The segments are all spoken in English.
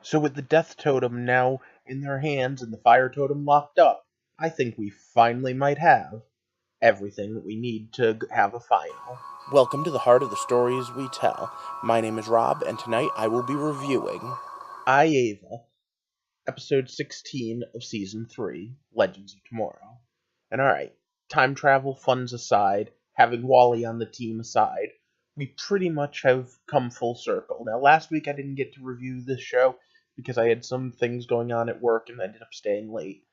So with the Death Totem now in their hands and the Fire Totem locked up, I think we finally might have everything that we need to have a final. Welcome to the heart of the stories we tell. My name is Rob, and tonight I will be reviewing. I, Ava, episode 16 of season 3, Legends of Tomorrow. And alright, time travel funds aside, having Wally on the team aside, we pretty much have come full circle. Now, last week I didn't get to review this show because I had some things going on at work and ended up staying late.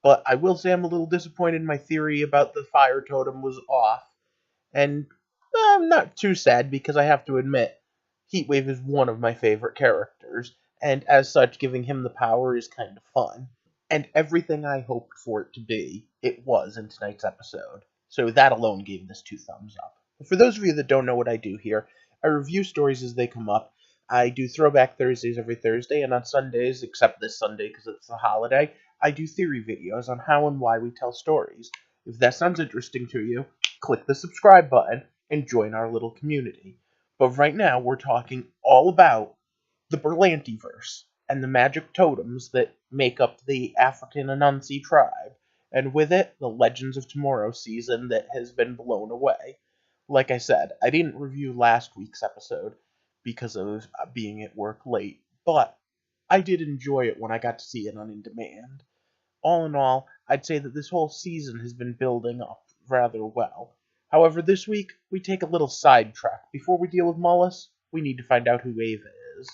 But I will say I'm a little disappointed my theory about the fire totem was off. And I'm not too sad because I have to admit, Heatwave is one of my favorite characters, and as such, giving him the power is kind of fun. And everything I hoped for it to be, it was in tonight's episode. So that alone gave this 2 thumbs up. But for those of you that don't know what I do here, I review stories as they come up. I do Throwback Thursdays every Thursday, and on Sundays, except this Sunday because it's a holiday, I do theory videos on how and why we tell stories. If that sounds interesting to you, click the subscribe button and join our little community. But right now, we're talking all about the Berlantiverse and the magic totems that make up the African Anansi tribe, and with it, the Legends of Tomorrow season that has been blown away. Like I said, I didn't review last week's episode because of being at work late, but I did enjoy it when I got to see it on In Demand. All in all, I'd say that this whole season has been building up rather well. However, this week, we take a little sidetrack. Before we deal with Mullis, we need to find out who Ava is.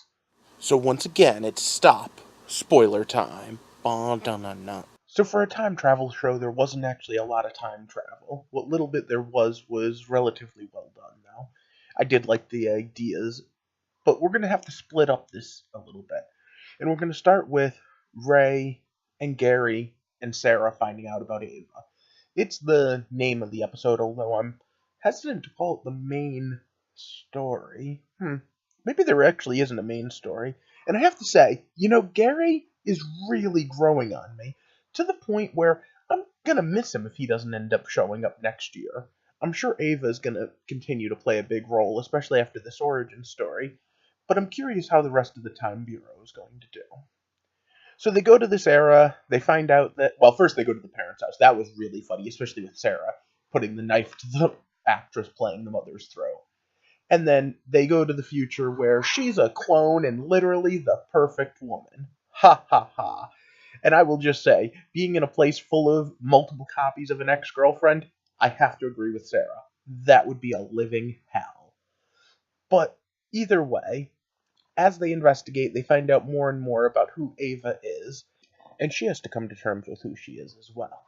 So once again, it's stop. Spoiler time. Ba-da-na-na. So for a time travel show, there wasn't actually a lot of time travel. What little bit there was relatively well done, though. I did like the ideas, but we're going to have to split up this a little bit. And we're going to start with Ray and Gary and Sarah finding out about Ava. It's the name of the episode, although I'm hesitant to call it the main story. Maybe there actually isn't a main story. And I have to say, Gary is really growing on me to the point where I'm gonna miss him if he doesn't end up showing up next year. I'm sure Ava is gonna continue to play a big role, especially after this origin story, but I'm curious how the rest of the Time Bureau is going to do. So they go to this era. They find out that, well, first they go to the parents' house. That was really funny, especially with Sarah putting the knife to the actress playing the mother's throat. And then they go to the future where she's a clone and literally the perfect woman. Ha ha ha. And I will just say, being in a place full of multiple copies of an ex girlfriend, I have to agree with Sarah. That would be a living hell. But either way, as they investigate, they find out more and more about who Ava is, and she has to come to terms with who she is as well.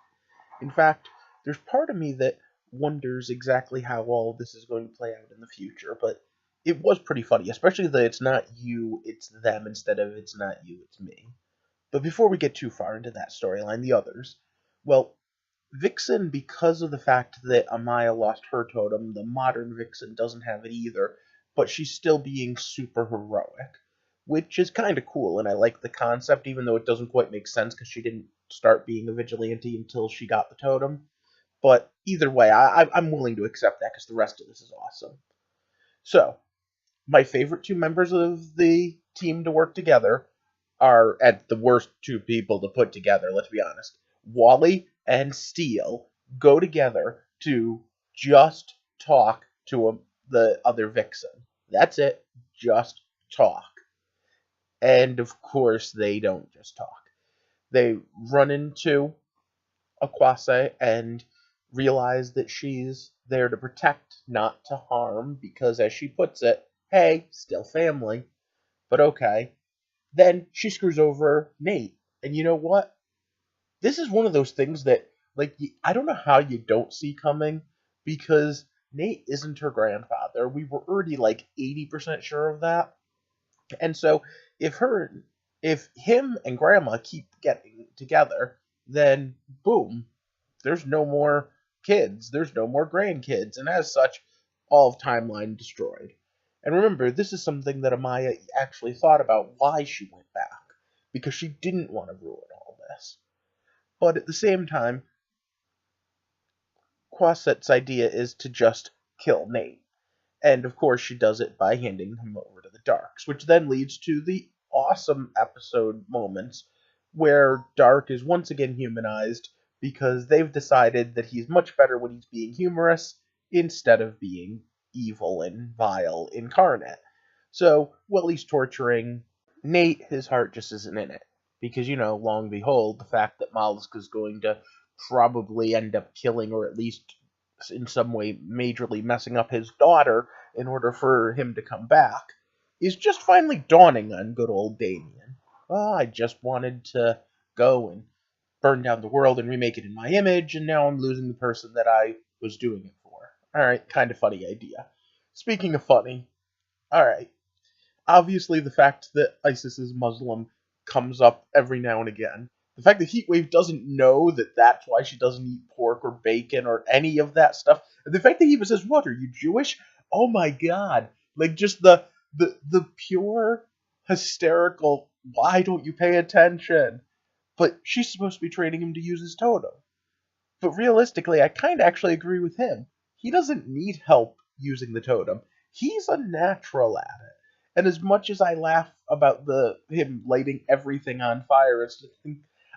In fact, there's part of me that wonders exactly how all of this is going to play out in the future, but it was pretty funny, especially that it's not you, it's them, instead of it's not you, it's me. But before we get too far into that storyline, the others, well, Vixen, because of the fact that Amaya lost her totem, the modern Vixen doesn't have it either, but she's still being super heroic, which is kind of cool, and I like the concept, even though it doesn't quite make sense because she didn't start being a vigilante until she got the totem. But either way, I'm willing to accept that because the rest of this is awesome. So, my favorite two members of the team to work together are, at the worst, two people to put together, let's be honest. Wally and Steele go together to just talk to the other Vixen. That's it. Just talk. And of course, they don't just talk. They run into Aquase and realize that she's there to protect, not to harm, because as she puts it, hey, still family. But okay. Then she screws over Nate. And you know what? This is one of those things that, like, I don't know how you don't see coming because Nate isn't her grandfather. We were already like 80% sure of that. And so if him and grandma keep getting together, then boom, there's no more kids, there's no more grandkids, and as such, all of timeline destroyed. And remember, this is something that Amaya actually thought about why she went back, because she didn't want to ruin all this. But at the same time, Quaset's idea is to just kill Nate. And of course, she does it by handing him over to the Darks, which then leads to the awesome episode moments where Dark is once again humanized because they've decided that he's much better when he's being humorous instead of being evil and vile incarnate. So, while he's torturing Nate, his heart just isn't in it. Because, lo and behold, the fact that Mollusk is going to probably end up killing, or at least in some way majorly messing up his daughter in order for him to come back, is just finally dawning on good old Damien. Well, I just wanted to go and burn down the world and remake it in my image, and now I'm losing the person that I was doing it for. Alright, kind of funny idea. Speaking of funny, alright, obviously the fact that Isis is Muslim comes up every now and again. The fact that Heatwave doesn't know that that's why she doesn't eat pork or bacon or any of that stuff. And the fact that he even says, "What, are you Jewish?" Oh my god. Like, just the pure hysterical, why don't you pay attention? But she's supposed to be training him to use his totem. But realistically, I kind of actually agree with him. He doesn't need help using the totem. He's a natural at it. And as much as I laugh about him lighting everything on fire,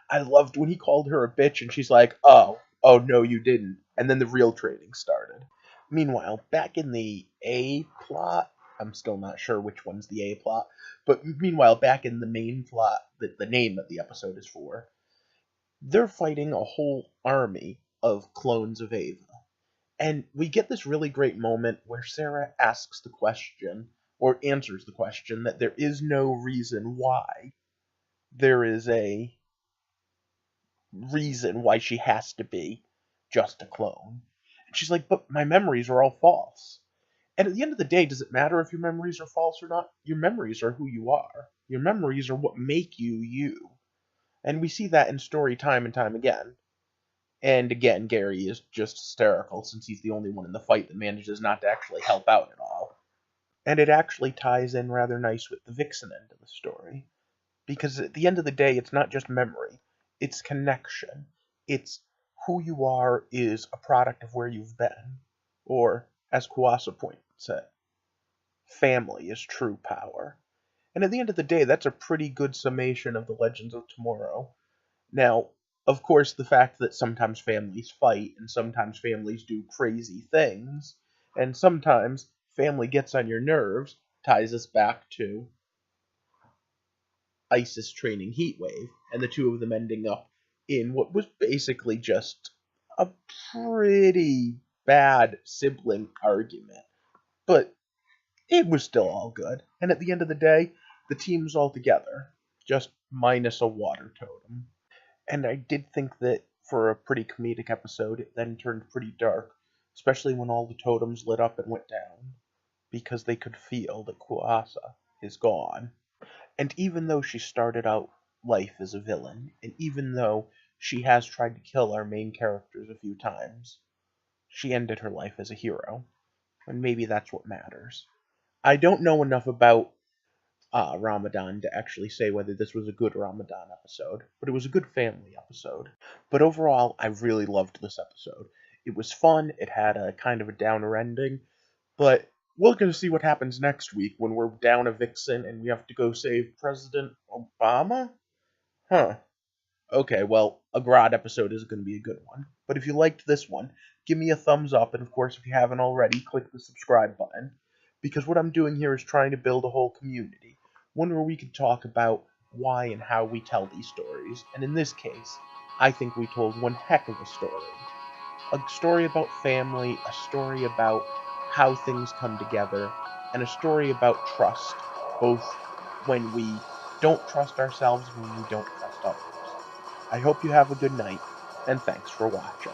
I loved when he called her a bitch and she's like, oh no you didn't. And then the real training started. Meanwhile, back in the A plot, I'm still not sure which one's the A plot, but meanwhile, back in the main plot, the name that the episode is for, they're fighting a whole army of clones of Ava. And we get this really great moment where Sarah asks the question, or answers the question, that there is no reason why. There is a reason why she has to be just a clone. And she's like, but my memories are all false. And at the end of the day, does it matter if your memories are false or not? Your memories are who you are. Your memories are what make you you. And we see that in story time and time again. And again, Gary is just hysterical since he's the only one in the fight that manages not to actually help out at all. And it actually ties in rather nice with the Vixen end of the story. Because at the end of the day, it's not just memory. It's connection. It's who you are is a product of where you've been. Or, as Kuasa points it, family is true power. And at the end of the day, that's a pretty good summation of the Legends of Tomorrow. Now, of course, the fact that sometimes families fight, and sometimes families do crazy things, and sometimes family gets on your nerves, ties us back to Isis training Heatwave, and the two of them ending up in what was basically just a pretty bad sibling argument. But it was still all good, and at the end of the day, the team's all together, just minus a water totem. And I did think that for a pretty comedic episode, it then turned pretty dark, especially when all the totems lit up and went down, because they could feel that Kuasa is gone. And even though she started out life as a villain, and even though she has tried to kill our main characters a few times, she ended her life as a hero. And maybe that's what matters. I don't know enough about Ramadan to actually say whether this was a good Ramadan episode, but it was a good family episode. But overall, I really loved this episode. It was fun, it had a kind of a downer ending, but we're going to see what happens next week when we're down a Vixen and we have to go save President Obama? Huh. Okay, well, a Grodd episode is going to be a good one. But if you liked this one, give me a thumbs up, and of course, if you haven't already, click the subscribe button. Because what I'm doing here is trying to build a whole community, one where we can talk about why and how we tell these stories. And in this case, I think we told one heck of a story. A story about family, a story about how things come together, and a story about trust, both when we don't trust ourselves and when we don't trust others. I hope you have a good night, and thanks for watching.